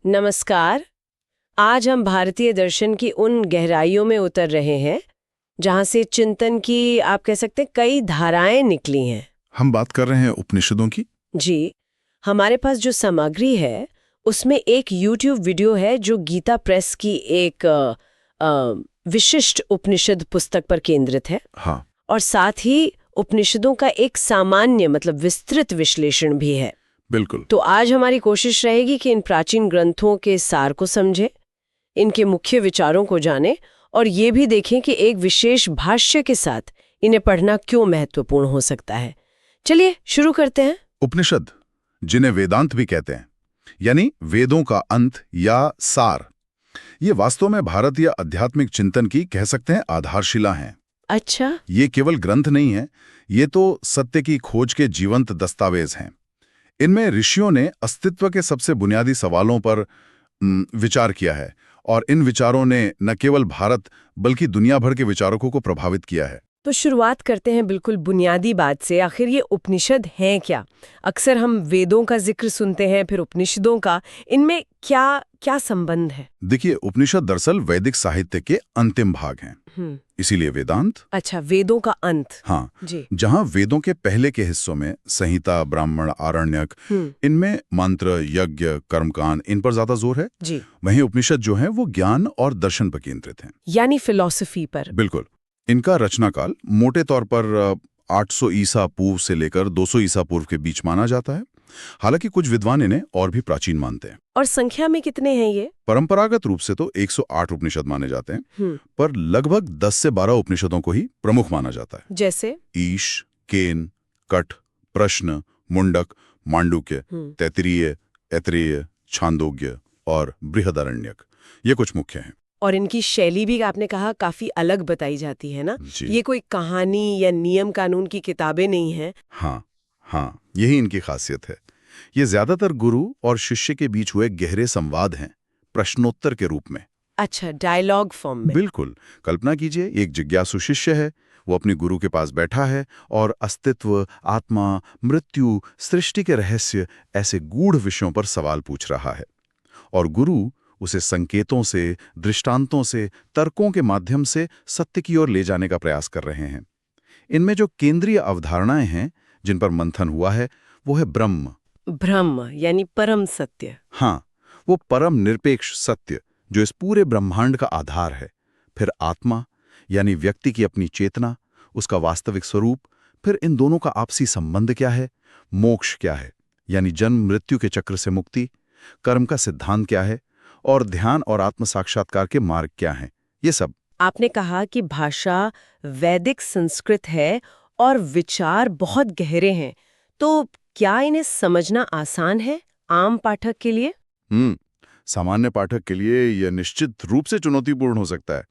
नमस्कार। आज हम भारतीय दर्शन की उन गहराइयों में उतर रहे हैं जहां से चिंतन की आप कह सकते हैं कई धाराएं निकली हैं। हम बात कर रहे हैं उपनिषदों की। जी, हमारे पास जो सामग्री है उसमें एक YouTube वीडियो है जो गीता प्रेस की एक विशिष्ट उपनिषद पुस्तक पर केंद्रित है। हाँ, और साथ ही उपनिषदों का एक सामान्य मतलब विस्तृत विश्लेषण भी है। बिल्कुल। तो आज हमारी कोशिश रहेगी कि इन प्राचीन ग्रंथों के सार को समझें, इनके मुख्य विचारों को जानें और ये भी देखें कि एक विशेष भाष्य के साथ इन्हें पढ़ना क्यों महत्वपूर्ण हो सकता है। चलिए शुरू करते हैं। उपनिषद, जिन्हें वेदांत भी कहते हैं, यानी वेदों का अंत या सार, ये वास्तव में भारतीय आध्यात्मिक चिंतन की कह सकते हैं आधारशिला हैं। अच्छा। ये केवल ग्रंथ नहीं है, ये तो सत्य की खोज के जीवंत दस्तावेज हैं। इनमें ऋषियों ने अस्तित्व के सबसे बुनियादी सवालों पर विचार किया है और इन विचारों ने न केवल भारत बल्कि दुनिया भर के विचारकों को प्रभावित किया है। तो शुरुआत करते हैं बिल्कुल बुनियादी बात से। आखिर ये उपनिषद हैं क्या? अक्सर हम वेदों का जिक्र सुनते हैं, फिर उपनिषदों का। इनमें क्या क्या संबंध है? देखिए, उपनिषद दरअसल वैदिक साहित्य के अंतिम भाग हैं, इसीलिए वेदांत। अच्छा, वेदों का अंत। हाँ जी। जहाँ वेदों के पहले के हिस्सों में संहिता, ब्राह्मण, आरण्यक, इनमें मंत्र, यज्ञ, कर्मकांड, इन पर ज्यादा जोर है। जी। वहीं उपनिषद जो है वो ज्ञान और दर्शन पर केंद्रित हैं। यानी फिलॉसफी पर। बिल्कुल। इनका रचनाकाल मोटे तौर पर 800 ईसा पूर्व से लेकर 200 ईसा पूर्व के बीच माना जाता है। हालांकि कुछ विद्वान इन्हें और भी प्राचीन मानते हैं। और संख्या में कितने हैं ये? परंपरागत रूप से तो 108 उपनिषद माने जाते हैं, पर लगभग 10 से 12 उपनिषदों को ही प्रमुख माना जाता है। जैसे ईश, केन, कठ, प्रश्न, मुंडक, मांडुक्य, तैत्तिरीय, ऐतरेय, छांदोग्य और बृहदारण्यक, ये कुछ मुख्य हैं। और इनकी शैली भी आपने कहा काफी अलग बताई जाती है ना? ये कोई कहानी या नियम कानून की किताबें नहीं है। हाँ, यही इनकी खासियत है। ये ज्यादातर गुरु और शिष्य के बीच हुए गहरे संवाद हैं, प्रश्नोत्तर के रूप में। अच्छा, डायलॉग फॉर्म में। बिल्कुल। कल्पना कीजिए, एक जिज्ञासु शिष्य है, वो अपने गुरु के पास बैठा है और अस्तित्व, आत्मा, मृत्यु, सृष्टि के रहस्य, ऐसे गूढ़ विषयों पर सवाल पूछ रहा है और गुरु उसे संकेतों से, दृष्टांतों से, तर्कों के माध्यम से सत्य की ओर ले जाने का प्रयास कर रहे हैं। इनमें जो केंद्रीय अवधारणाएं हैं जिन पर मंथन हुआ है, वो है ब्रह्म। ब्रह्म यानी परम सत्य। हाँ, वो परम निरपेक्ष सत्य जो इस पूरे ब्रह्मांड का आधार है। फिर आत्मा यानी व्यक्ति की अपनी चेतना, उसका वास्तविक स्वरूप। फिर इन दोनों का आपसी संबंध क्या है, मोक्ष क्या है यानी जन्म मृत्यु के चक्र से मुक्ति, कर्म का सिद्धांत क्या है और ध्यान और आत्म साक्षात्कार के मार्ग क्या हैं, ये सब। आपने कहा कि भाषा वैदिक संस्कृत है और विचार बहुत गहरे हैं, तो क्या इन्हें समझना आसान है आम पाठक के लिए? सामान्य पाठक के लिए यह निश्चित रूप से चुनौतीपूर्ण हो सकता है।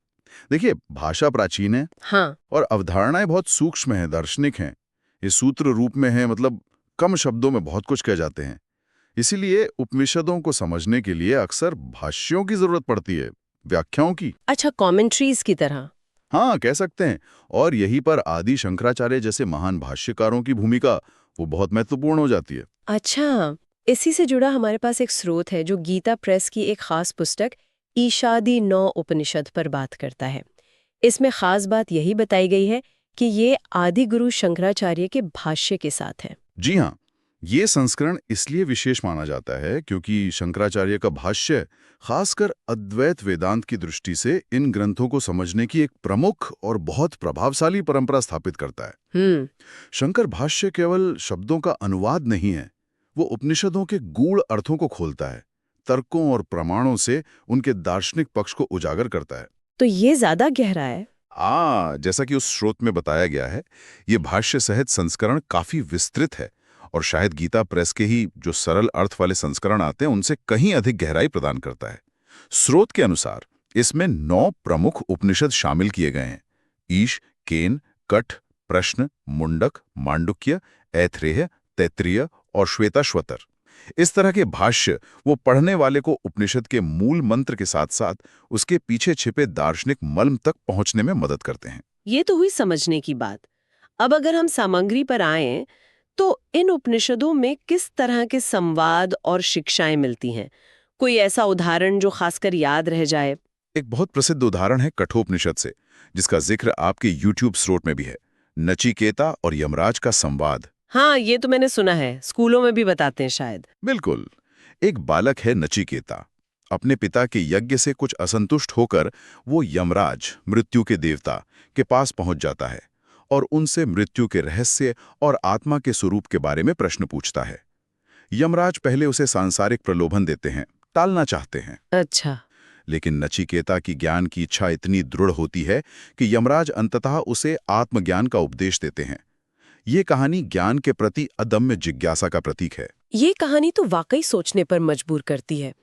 देखिए, भाषा प्राचीन है। हाँ। और अवधारणाएं बहुत सूक्ष्म हैं, दार्शनिक हैं। ये सूत्र रूप में है, मतलब कम शब्दों में बहुत कुछ कह जाते हैं। इसीलिए उपनिषदों को समझने के लिए अक्सर भाष्यों की जरूरत पड़ती है, व्याख्याओं की। अच्छा, कमेंट्रीज की तरह। हाँ, कह सकते हैं। और यहीं पर आदि शंकराचार्य जैसे महान भाष्यकारों की भूमिका वो बहुत महत्वपूर्ण हो जाती है। अच्छा, इसी से जुड़ा हमारे पास एक स्रोत है जो गीता प्रेस की एक खास पुस्तक ईशादी 9 उपनिषद पर बात करता है। इसमें खास बात यही बताई गई है कि ये आदि गुरु शंकराचार्य के भाष्य के साथ है। जी हाँ, ये संस्करण इसलिए विशेष माना जाता है क्योंकि शंकराचार्य का भाष्य खासकर अद्वैत वेदांत की दृष्टि से इन ग्रंथों को समझने की एक प्रमुख और बहुत प्रभावशाली परंपरा स्थापित करता है। शंकर भाष्य केवल शब्दों का अनुवाद नहीं है, वो उपनिषदों के गूढ़ अर्थों को खोलता है, तर्कों और प्रमाणों से उनके दार्शनिक पक्ष को उजागर करता है। तो ये ज्यादा गहरा है। जैसा कि उस स्रोत में बताया गया है, ये भाष्य सहित संस्करण काफी विस्तृत है और शायद गीता प्रेस के ही जो सरल अर्थ वाले संस्करण आते हैं उनसे कहीं अधिक गहराई प्रदान करता है। स्रोत के अनुसार इसमें 9 प्रमुख उपनिषद शामिल किए गए हैं: ईश, केन, कठ, प्रश्न, मुंडक, मांडुक्य, ऐतरेय, तैत्तिरीय और श्वेताश्वतर। इस तरह के भाष्य वो पढ़ने वाले को उपनिषद के मूल मंत्र के साथ साथ उसके पीछे छिपे दार्शनिक मर्म तक पहुंचने में मदद करते हैं। ये तो हुई समझने की बात। अब अगर हम सामग्री पर आएं, तो इन उपनिषदों में किस तरह के संवाद और शिक्षाएं मिलती हैं? कोई ऐसा उदाहरण जो खासकर याद रह जाए? एक बहुत प्रसिद्ध उदाहरण है कठोपनिषद से, जिसका जिक्र आपके YouTube स्रोत में भी है। नचिकेता और यमराज का संवाद। हाँ, ये तो मैंने सुना है, स्कूलों में भी बताते हैं शायद। बिल्कुल। एक बालक है नचिकेता। अपने पिता के यज्ञ से कुछ असंतुष्ट होकर वो यमराज, मृत्यु के देवता, के पास पहुंच जाता है और उनसे मृत्यु के रहस्य और आत्मा के स्वरूप के बारे में प्रश्न पूछता है। यमराज पहले उसे सांसारिक प्रलोभन देते हैं, टालना चाहते हैं। अच्छा। लेकिन नचिकेता की ज्ञान की इच्छा इतनी दृढ़ होती है कि यमराज अंततः उसे आत्मज्ञान का उपदेश देते हैं। ये कहानी ज्ञान के प्रति अदम्य जिज्ञासा का प्रतीक है। ये कहानी तो वाकई सोचने पर मजबूर करती है।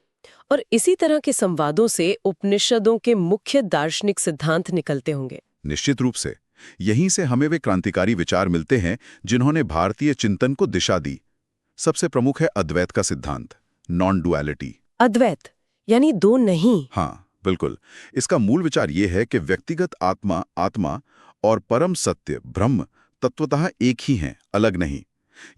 और इसी तरह के संवादों से उपनिषदों के मुख्य दार्शनिक सिद्धांत निकलते होंगे। निश्चित रूप से यहीं से हमें वे क्रांतिकारी विचार मिलते हैं जिन्होंने भारतीय चिंतन को दिशा दी। सबसे प्रमुख है अद्वैत का सिद्धांत, नॉन डुअलिटी। अद्वैत यानी दो नहीं। हाँ, बिल्कुल। इसका मूल विचार ये है कि व्यक्तिगत आत्मा और परम सत्य ब्रह्म तत्वतः एक ही हैं, अलग नहीं।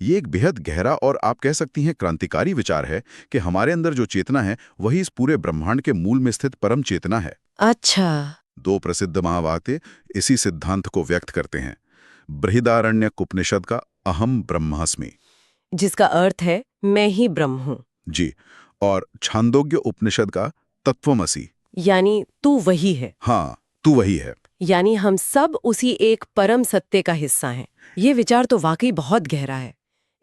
ये एक बेहद गहरा और आप कह सकती हैं क्रांतिकारी विचार है कि हमारे अंदर जो चेतना है वही इस पूरे ब्रह्मांड के मूल में स्थित परम चेतना है। अच्छा। दो प्रसिद्ध महावाक्य इसी सिद्धांत को व्यक्त करते हैं। बृहदारण्यक उपनिषद का अहम ब्रह्मास्मि, जिसका अर्थ है मैं ही ब्रह्म हूँ। जी, और छांदोग्य उपनिषद का तत्वमसि, यानी तू वही है। हाँ, तू वही है। यानी हम सब उसी एक परम सत्य का हिस्सा हैं। ये विचार तो वाकई बहुत गहरा है।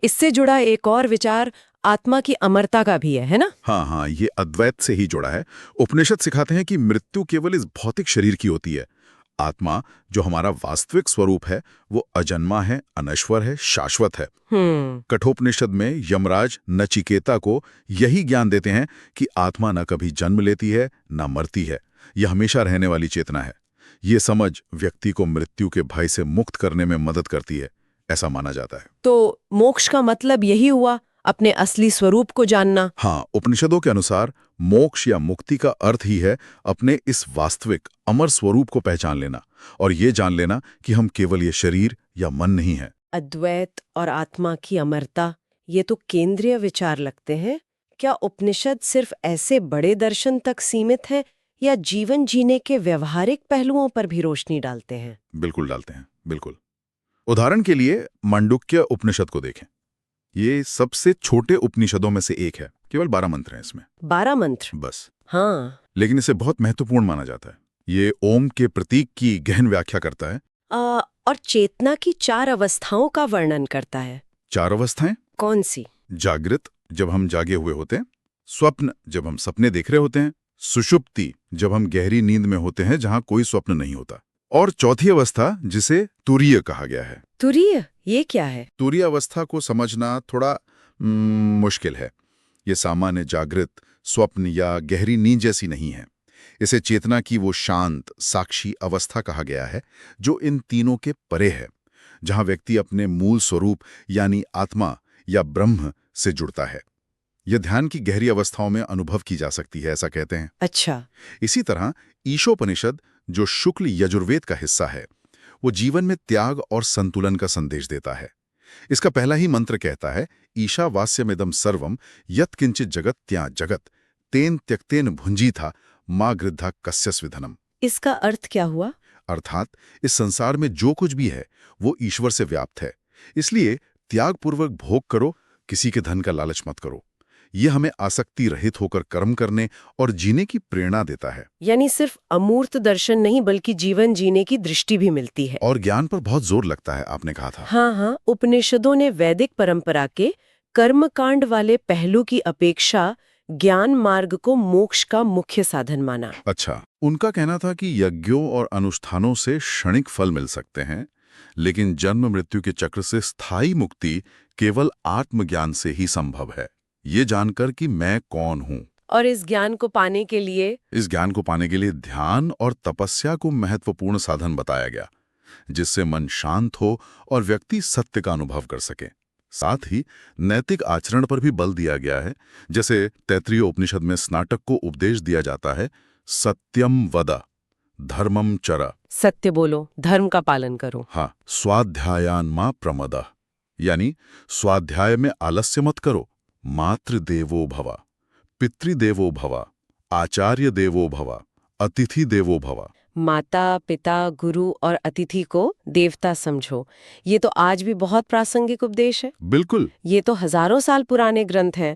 इससे जुड़ा एक और विचार आत्मा की अमरता का भी है ना? हाँ, ये अद्वैत से ही जुड़ा है। उपनिषद सिखाते हैं कि मृत्यु केवल इस भौतिक शरीर की होती है। आत्मा, जो हमारा वास्तविक स्वरूप है, वो अजन्मा है, अनश्वर है, शाश्वत है। कठोपनिषद में यमराज नचिकेता को यही ज्ञान देते हैं कि आत्मा न कभी जन्म लेती है, न मरती है। यह हमेशा रहने वाली चेतना है। ये समझ व्यक्ति को मृत्यु के भय से मुक्त करने में मदद करती है, ऐसा माना जाता है। तो मोक्ष का मतलब यही हुआ, अपने असली स्वरूप को जानना? हाँ, उपनिषदों के अनुसार मोक्ष या मुक्ति का अर्थ ही है अपने इस वास्तविक अमर स्वरूप को पहचान लेना और ये जान लेना कि हम केवल ये शरीर या मन नहीं है। अद्वैत और आत्मा की अमरता, ये तो केंद्रीय विचार लगते हैं। क्या उपनिषद सिर्फ ऐसे बड़े दर्शन तक सीमित है या जीवन जीने के व्यवहारिक पहलुओं पर भी रोशनी डालते हैं? बिल्कुल डालते हैं, बिल्कुल। उदाहरण के लिए मांडुक्य उपनिषद को देखें। ये सबसे छोटे उपनिषदों में से एक है, केवल 12 मंत्र हैं इसमें। 12 मंत्र? बस। हाँ। लेकिन इसे बहुत महत्वपूर्ण माना जाता है। ये ओम के प्रतीक की गहन व्याख्या करता है। और चेतना की 4 अवस्थाओं का वर्णन करता है। 4 अवस्थाएं? कौन सी? जागृत, जब हम जागे हुए होते हैं। स्वप्न, जब हम सपने देख रहे होते हैं। सुषुप्ति, जब हम गहरी नींद में होते हैं जहां कोई स्वप्न नहीं होता। और चौथी अवस्था, जिसे तुरीय कहा गया है। तुरीय, ये क्या है? तुरीय अवस्था को समझना थोड़ा मुश्किल है। ये सामान्य जागृत, स्वप्न या गहरी नींद जैसी नहीं है। इसे चेतना की वो शांत, साक्षी अवस्था कहा गया है जो इन तीनों के परे है, जहां व्यक्ति अपने मूल स्वरूप यानी आत्मा या ब्रह्म से जुड़ता है। यह ध्यान की गहरी अवस्थाओं में अनुभव की जा सकती है, ऐसा कहते हैं। अच्छा। इसी तरह ईशोपनिषद, जो शुक्ल यजुर्वेद का हिस्सा है, वो जीवन में त्याग और संतुलन का संदेश देता है। इसका पहला ही मंत्र कहता है, ईशावास्यमिदं सर्वम यत् किंचित जगत त्या जगत तेन त्यक्तेन भुंजीथा मां गृद्धा कस्यस्विधनम। इसका अर्थ क्या हुआ? अर्थात इस संसार में जो कुछ भी है वो ईश्वर से व्याप्त है, इसलिए त्यागपूर्वक भोग करो, किसी के धन का लालच मत करो। ये हमें आसक्ति रहित होकर कर्म करने और जीने की प्रेरणा देता है। यानी सिर्फ अमूर्त दर्शन नहीं बल्कि जीवन जीने की दृष्टि भी मिलती है। और ज्ञान पर बहुत जोर लगता है, आपने कहा था। हाँ, उपनिषदों ने वैदिक परंपरा के कर्मकांड वाले पहलू की अपेक्षा ज्ञान मार्ग को मोक्ष का मुख्य साधन माना। अच्छा, उनका कहना था कि यज्ञों और अनुष्ठानों से क्षणिक फल मिल सकते हैं, लेकिन जन्म मृत्यु के चक्र से स्थायी मुक्ति केवल आत्मज्ञान से ही संभव है। ये जानकर कि मैं कौन हूं। और इस ज्ञान को पाने के लिए ध्यान और तपस्या को महत्वपूर्ण साधन बताया गया, जिससे मन शांत हो और व्यक्ति सत्य का अनुभव कर सके। साथ ही नैतिक आचरण पर भी बल दिया गया है, जैसे तैत्तिरीय उपनिषद में स्नातक को उपदेश दिया जाता है, सत्यम वद धर्मम चर। सत्य बोलो, धर्म का पालन करो। हाँ, स्वाध्यायान मा प्रमद, यानी स्वाध्याय में आलस्य मत करो, मातृ देवो भव, पितृदेवो भव, आचार्य देवो भव, अतिथि देवो भव। माता, पिता, गुरु और अतिथि को देवता समझो। ये तो आज भी बहुत प्रासंगिक उपदेश है। बिल्कुल। ये तो हजारों साल पुराने ग्रंथ हैं।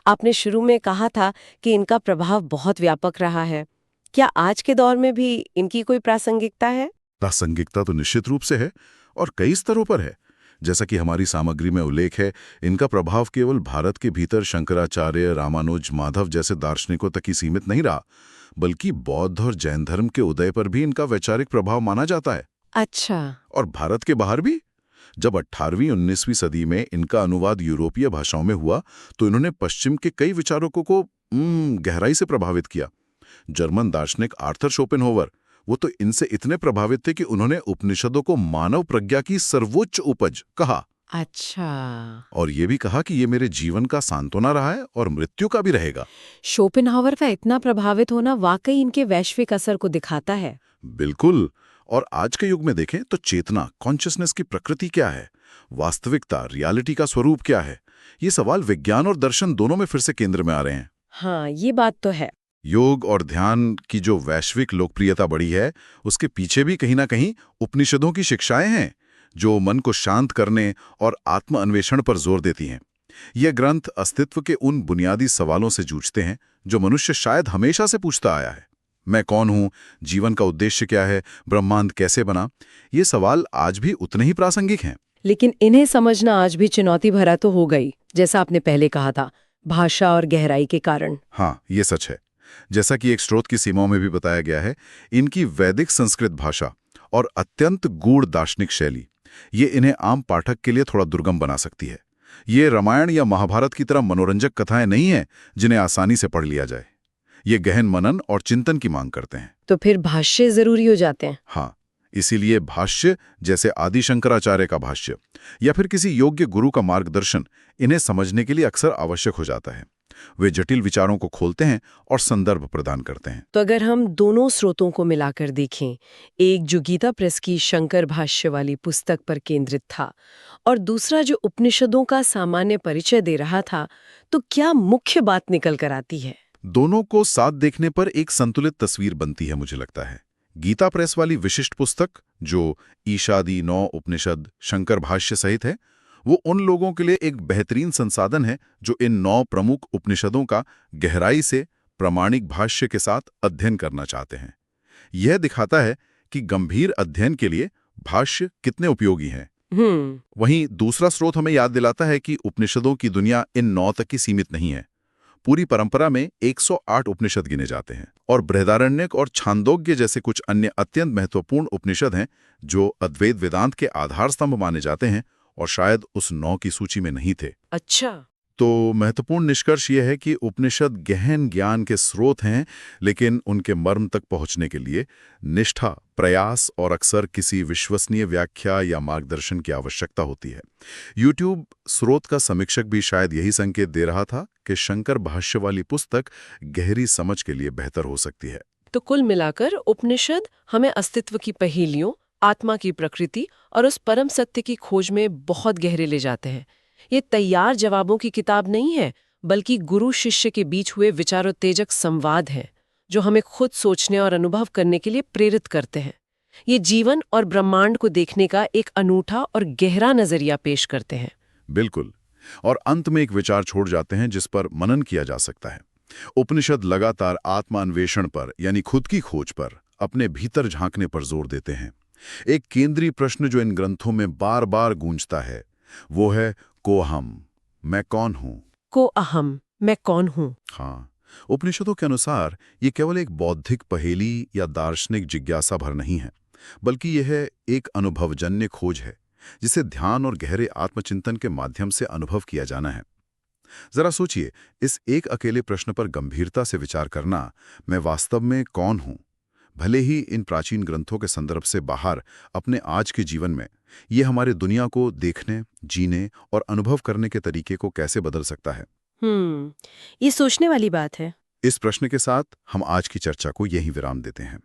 आपने शुरू में कहा था कि इनका प्रभाव बहुत व्यापक रहा है। क्या आज के दौर में भी इनकी कोई प्रासंगिकता है? प्रासंगिकता तो निश्चित रूप से है और कई स्तरों पर है। जैसा कि हमारी सामग्री में उल्लेख है, इनका प्रभाव केवल भारत के भीतर शंकराचार्य, रामानुज, माधव जैसे दार्शनिकों तक ही सीमित नहीं रहा, बल्कि बौद्ध और जैन धर्म के उदय पर भी इनका वैचारिक प्रभाव माना जाता है। अच्छा। और भारत के बाहर भी। जब 18वीं-19वीं सदी में इनका अनुवाद यूरोपीय भाषाओं में हुआ तो इन्होंने पश्चिम के कई विचारकों को गहराई से प्रभावित किया। जर्मन दार्शनिक आर्थर शोपेनहोवर, वो तो इनसे इतने प्रभावित थे कि उन्होंने उपनिषदों को मानव प्रज्ञा की सर्वोच्च उपज कहा। अच्छा। और ये भी कहा कि ये मेरे जीवन का सांत्वना रहा है और मृत्यु का भी रहेगा। शोपेनहावर का इतना प्रभावित होना वाकई इनके वैश्विक असर को दिखाता है। बिल्कुल। और आज के युग में देखें तो चेतना, कॉन्शियसनेस की प्रकृति क्या है, वास्तविकता, रियलिटी का स्वरूप क्या है, ये सवाल विज्ञान और दर्शन दोनों में फिर से केंद्र में आ रहे हैं। हाँ, ये बात तो है। योग और ध्यान की जो वैश्विक लोकप्रियता बढ़ी है, उसके पीछे भी कहीं ना कहीं उपनिषदों की शिक्षाएं हैं, जो मन को शांत करने और आत्म अन्वेषण पर जोर देती हैं। ये ग्रंथ अस्तित्व के उन बुनियादी सवालों से जूझते हैं जो मनुष्य शायद हमेशा से पूछता आया है। मैं कौन हूं, जीवन का उद्देश्य क्या है, ब्रह्मांड कैसे बना, ये सवाल आज भी उतने ही प्रासंगिक हैं। लेकिन इन्हें समझना आज भी चुनौती भरा तो हो गई, जैसा आपने पहले कहा था, भाषा और गहराई के कारण। हाँ, ये सच है। जैसा कि एक स्रोत की सीमाओं में भी बताया गया है, इनकी वैदिक संस्कृत भाषा और अत्यंत गूढ़ दार्शनिक शैली, ये इन्हें आम पाठक के लिए थोड़ा दुर्गम बना सकती है। ये रामायण या महाभारत की तरह मनोरंजक कथाएं नहीं हैं जिन्हें आसानी से पढ़ लिया जाए। ये गहन मनन और चिंतन की मांग करते हैं। तो फिर भाष्य जरूरी हो जाते हैं। हाँ, इसीलिए भाष्य, जैसे आदि शंकराचार्य का भाष्य या फिर किसी योग्य गुरु का मार्गदर्शन, इन्हें समझने के लिए अक्सर आवश्यक हो जाता है। वे जटिल विचारों को खोलते हैं और संदर्भ प्रदान करते हैं। तो अगर हम दोनों स्रोतों को मिलाकर देखें, एक जो गीता प्रेस की शंकर भाष्य वाली पुस्तक पर केंद्रित था और दूसरा जो उपनिषदों का सामान्य परिचय दे रहा था, तो क्या मुख्य बात निकल कर आती है? दोनों को साथ देखने पर एक संतुलित तस्वीर बनती है, मुझे लगता है। गीता प्रेस वाली विशिष्ट पुस्तक, जो ईशादी 9 उपनिषद, शंकर भाष्य सहित है, वो उन लोगों के लिए एक बेहतरीन संसाधन है जो इन 9 प्रमुख उपनिषदों का गहराई से प्रामाणिक भाष्य के साथ अध्ययन करना चाहते हैं। यह दिखाता है कि गंभीर अध्ययन के लिए भाष्य कितने उपयोगी हैं। वहीं दूसरा स्रोत हमें याद दिलाता है कि उपनिषदों की दुनिया इन 9 तक ही सीमित नहीं है। पूरी परंपरा में 108 उपनिषद गिने जाते हैं और बृहदारण्यक और छांदोग्य जैसे कुछ अन्य अत्यंत महत्वपूर्ण उपनिषद हैं जो अद्वैत वेदांत के आधार स्तंभ माने जाते हैं और शायद उस 9 की सूची में नहीं थे। अच्छा। तो महत्वपूर्ण निष्कर्ष यह है कि उपनिषद गहन ज्ञान के स्रोत हैं, लेकिन उनके मर्म तक पहुंचने के लिए निष्ठा, प्रयास और अक्सर किसी विश्वसनीय व्याख्या या मार्गदर्शन की आवश्यकता होती है। YouTube स्रोत का समीक्षक भी शायद यही संकेत दे रहा था कि शंकर भाष्य वाली पुस्तक गहरी समझ के लिए बेहतर हो सकती है। तो कुल मिलाकर उपनिषद हमें अस्तित्व की पहेलियों, आत्मा की प्रकृति और उस परम सत्य की खोज में बहुत गहरे ले जाते हैं। ये तैयार जवाबों की किताब नहीं है, बल्कि गुरु शिष्य के बीच हुए विचारोत्तेजक संवाद है, जो हमें खुद सोचने और अनुभव करने के लिए प्रेरित करते हैं। ये जीवन और ब्रह्मांड को देखने का एक अनूठा और गहरा नजरिया पेश करते हैं। बिल्कुल। और अंत में एक विचार छोड़ जाते हैं जिस पर मनन किया जा सकता है। उपनिषद लगातार आत्मान्वेषण पर, यानी खुद की खोज पर, अपने भीतर झांकने पर जोर देते हैं। एक केंद्रीय प्रश्न जो इन ग्रंथों में बार बार गूंजता है वो है को अहम, मैं कौन हूं? को अहम, मैं कौन हूं? हाँ, उपनिषदों के अनुसार ये केवल एक बौद्धिक पहेली या दार्शनिक जिज्ञासा भर नहीं है, बल्कि यह एक अनुभवजन्य खोज है जिसे ध्यान और गहरे आत्मचिंतन के माध्यम से अनुभव किया जाना है। जरा सोचिए, इस एक अकेले प्रश्न पर गंभीरता से विचार करना, मैं वास्तव में कौन हूं, भले ही इन प्राचीन ग्रंथों के संदर्भ से बाहर अपने आज के जीवन में, ये हमारे दुनिया को देखने, जीने और अनुभव करने के तरीके को कैसे बदल सकता है। ये सोचने वाली बात है। इस प्रश्न के साथ हम आज की चर्चा को यहीं विराम देते हैं।